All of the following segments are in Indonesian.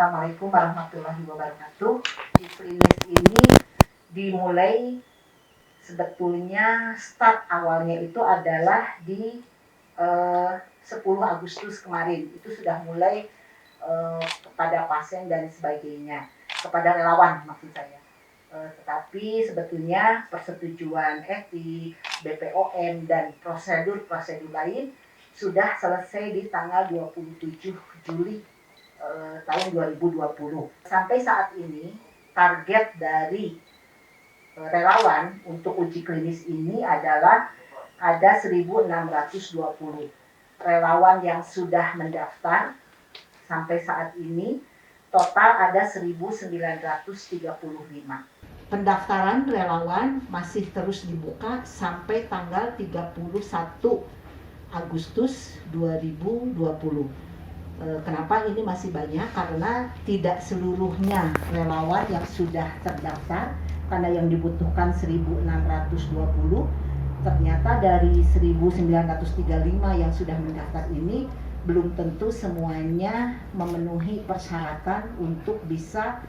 Assalamualaikum warahmatullahi wabarakatuh. Uji klinis ini dimulai sebetulnya start awalnya itu adalah di 10 Agustus kemarin. Itu sudah mulai kepada pasien dan sebagainya, kepada relawan maksud saya. Tetapi sebetulnya persetujuan etik, BPOM dan prosedur-prosedur lain sudah selesai di tanggal 27 Juli tahun 2020. Sampai saat ini target dari relawan untuk uji klinis ini adalah ada 1.620 relawan yang sudah mendaftar. Sampai saat ini total ada 1.935. Pendaftaran relawan masih terus dibuka sampai tanggal 31 Agustus 2020. Kenapa ini masih banyak? Karena tidak seluruhnya relawan yang sudah terdaftar, karena yang dibutuhkan 1.620, ternyata dari 1.935 yang sudah mendaftar ini belum tentu semuanya memenuhi persyaratan untuk bisa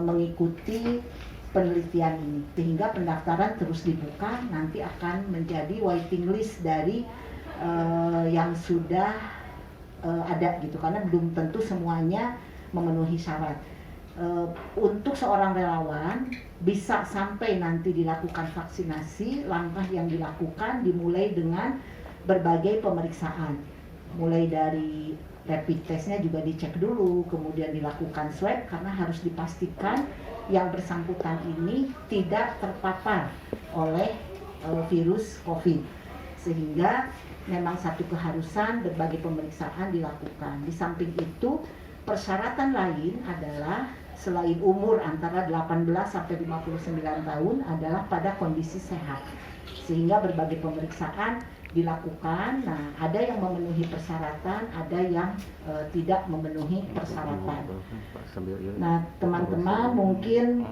mengikuti penelitian ini, sehingga pendaftaran terus dibuka. Nanti akan menjadi waiting list dari yang sudah ada gitu, karena belum tentu semuanya memenuhi syarat. Untuk seorang relawan bisa sampai nanti dilakukan vaksinasi, langkah yang dilakukan dimulai dengan berbagai pemeriksaan, mulai dari rapid testnya juga dicek dulu, kemudian dilakukan swab karena harus dipastikan yang bersangkutan ini tidak terpapar oleh virus COVID, sehingga memang satu keharusan berbagai pemeriksaan dilakukan. Di samping itu, persyaratan lain adalah selain umur antara 18 sampai 59 tahun adalah pada kondisi sehat, sehingga berbagai pemeriksaan dilakukan. Nah, ada yang memenuhi persyaratan, ada yang tidak memenuhi persyaratan. Nah, teman-teman mungkin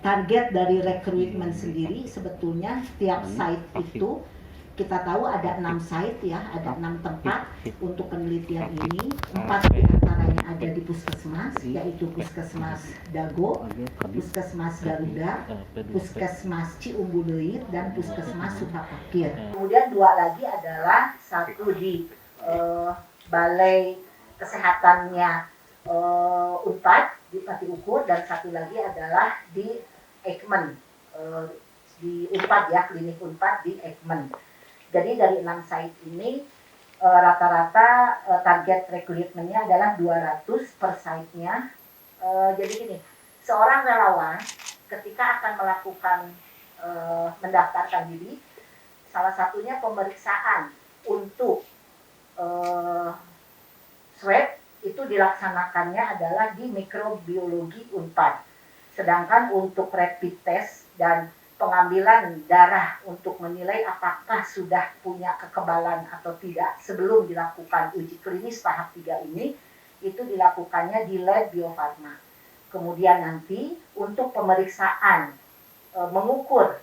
target dari rekrutmen sendiri sebetulnya tiap site itu kita tahu ada 6 site ya, ada 6 tempat untuk penelitian ini. 4 diantaranya ada di puskesmas, yaitu Puskesmas Dago, Puskesmas Garuda, Puskesmas Ciumbuleuit, dan Puskesmas Sukapakir. Kemudian 2 lagi adalah satu di Balai Kesehatannya Unpad di Pati Ukur, dan satu lagi adalah di Eijkman, di Unpad ya, klinik Unpad di Eijkman. Jadi dari 6 site ini rata-rata target rekrutmennya adalah 200 per site-nya. Jadi gini, seorang relawan ketika akan melakukan mendaftarkan diri, salah satunya pemeriksaan untuk swab itu dilaksanakannya adalah di mikrobiologi Unpad. Sedangkan untuk rapid test dan pengambilan darah untuk menilai apakah sudah punya kekebalan atau tidak sebelum dilakukan uji klinis tahap 3 ini, itu dilakukannya di lab Bio Farma. Kemudian nanti untuk pemeriksaan mengukur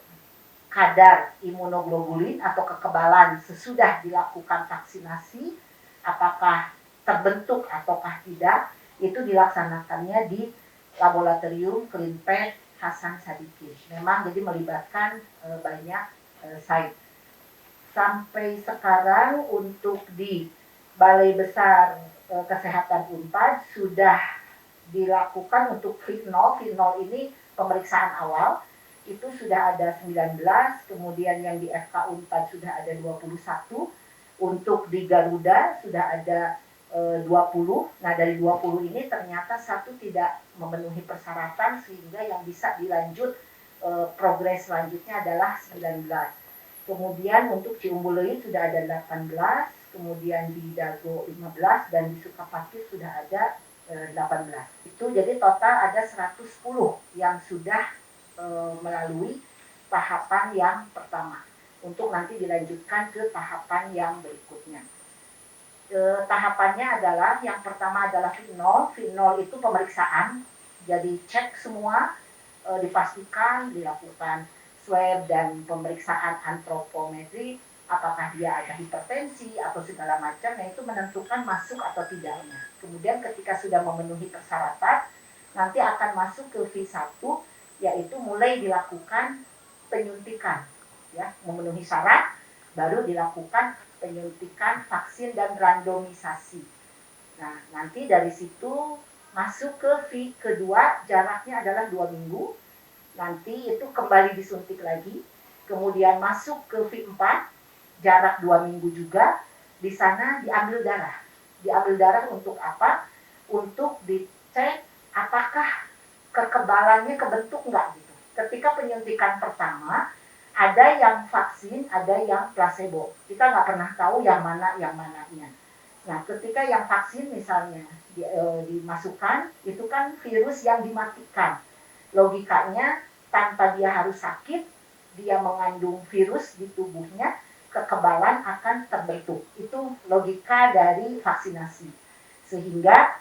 kadar imunoglobulin atau kekebalan sesudah dilakukan vaksinasi, apakah terbentuk ataukah tidak, itu dilaksanakannya di laboratorium Klinped Hasan Sadikin. Memang jadi melibatkan banyak site. Sampai sekarang untuk di Balai Besar Kesehatan Unpad sudah dilakukan untuk Fitnol. Fitnol ini pemeriksaan awal itu sudah ada 19, kemudian yang di FK Unpad sudah ada 21, untuk di Garuda sudah ada 20. Nah, dari 20 ini ternyata satu tidak memenuhi persyaratan, sehingga yang bisa dilanjut progres selanjutnya adalah 19. Kemudian untuk Ciumbuleuit sudah ada 18, kemudian di Dago 15, dan di Sukapakir sudah ada 18. Itu jadi total ada 110 yang sudah melalui tahapan yang pertama untuk nanti dilanjutkan ke tahapan yang berikutnya. Tahapannya adalah yang pertama adalah Fitnol. Fitnol itu pemeriksaan, jadi cek semua, dipastikan dilakukan swab dan pemeriksaan antropometri apakah dia ada hipertensi atau segala macam, nah itu menentukan masuk atau tidaknya. Kemudian ketika sudah memenuhi persyaratan, nanti akan masuk ke V1, yaitu mulai dilakukan penyuntikan, ya, memenuhi syarat, baru dilakukan penyuntikan vaksin dan randomisasi. Nah, nanti dari situ masuk ke V kedua, jaraknya adalah 2 minggu, nanti itu kembali disuntik lagi, kemudian masuk ke V4, jarak 2 minggu juga, di sana diambil darah. Diambil darah untuk apa? Untuk dicek apakah kekebalannya kebentuk nggak gitu. Ketika penyuntikan pertama, ada yang vaksin, ada yang placebo. Kita nggak pernah tahu yang mananya. Nah, ketika yang vaksin misalnya dimasukkan, itu kan virus yang dimatikan. Logikanya tanpa dia harus sakit, dia mengandung virus di tubuhnya, kekebalan akan terbentuk. Itu logika dari vaksinasi. Sehingga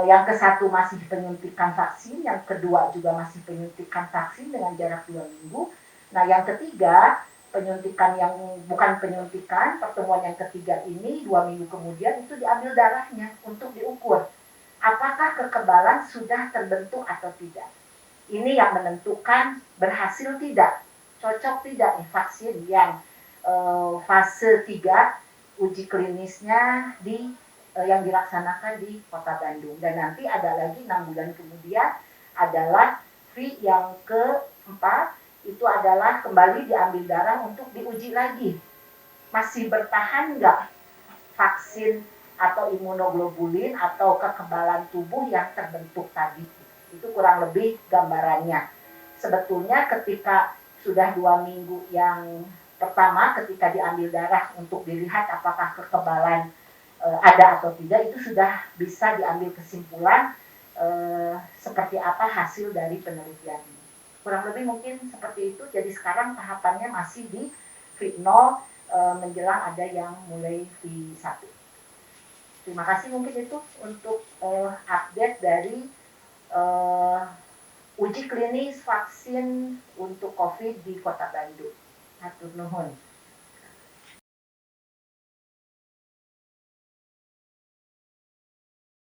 yang ke satu masih penyuntikan vaksin, yang kedua juga masih penyuntikan vaksin dengan jarak 2 minggu. Nah, yang ketiga, penyuntikan yang bukan penyuntikan, pertemuan yang ketiga ini 2 minggu kemudian itu diambil darahnya untuk diukur apakah kekebalan sudah terbentuk atau tidak. Ini yang menentukan berhasil tidak, cocok tidak nih vaksin yang fase 3 uji klinisnya yang dilaksanakan di Kota Bandung. Dan nanti ada lagi 6 bulan kemudian adalah V yang keempat, itu adalah kembali diambil darah untuk diuji lagi. Masih bertahan nggak vaksin atau imunoglobulin atau kekebalan tubuh yang terbentuk tadi. Itu kurang lebih gambarannya. Sebetulnya ketika sudah 2 minggu yang pertama, ketika diambil darah untuk dilihat apakah kekebalan ada atau tidak, itu sudah bisa diambil kesimpulan seperti apa hasil dari penelitian ini. Kurang lebih mungkin seperti itu. Jadi sekarang tahapannya masih di V0 menjelang ada yang mulai V1. Terima kasih mungkin itu untuk update dari uji klinis vaksin untuk COVID di Kota Bandung. Hatur nuhun.